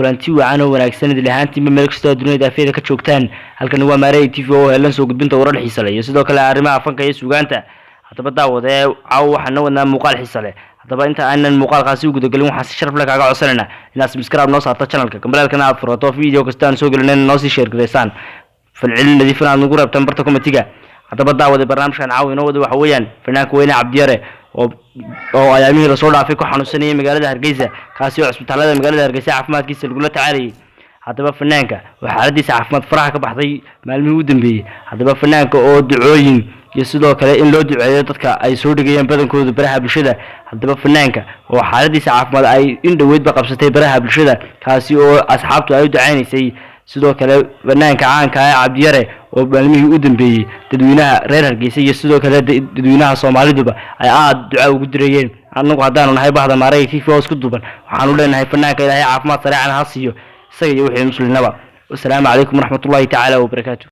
kulanti wacan oo wanaagsan idil ahaantiinba meel kasta oo dunida afeeda ka joogtaan halkan waa Maarey TV oo helan soo gudbinta warar xiiso leh iyo sidoo kale arrimaha fanka iyo suugaanta hadaba daawadee waxaan wadnaa muuqaal xiiso leh hadaba inta aanan muuqaalkaasi u gudagalin waxaan si sharaf leh kaaga codsanayna inaad subscribe noo saarto channelka kambalaalkana aad furato video kasta aan soo gelinayna noo sii share gareysaan falcilin nadiifan aad ugu rabtaan barta commentiga hadaba daawadee barnaamijkan caawino wada waxa weeyaan fanaanka weyne Cabdiyare oo ayaamihii la soo dhaafay ku xanuunsanayay magaalada Hargeysa kaasi oo isbitaalada magaalada Hargeysa caafimaadkiisa lagu la tacaalay hadaba fanaanka waxa xaaladiisa caafimaad faraha ka baxday maalmihii u dambeeyay hadaba fanaanka oo ducooyin iyo sidoo kale in loo duceeyo dadka ay soo dhigayeen badankooda baraha bulshada hadaba fanaanka oo xaaladiisa caafimaad ay in dhaweydba qabsatay baraha bulshada kaasi oo asxaabtu ay u duceynaysay sidoo kale fanaanka caanka ah Cabdiyare oo maalmihii u dambeeyay dadweynaha reer Hargeysa iyo sidoo kale dadweynaha Soomaaliduba ay aad duco ugu dirayeen anagu hadaan nahay bahda Maarey TV oo isku duuban waxaan u leenahay fanaanka Ilaahay caafimaad sareecan ha siiyo isaga iyo wixii muslimnaba. Assalaamu calaykum waraxmatullaahi ta'ala wa barakaatuh.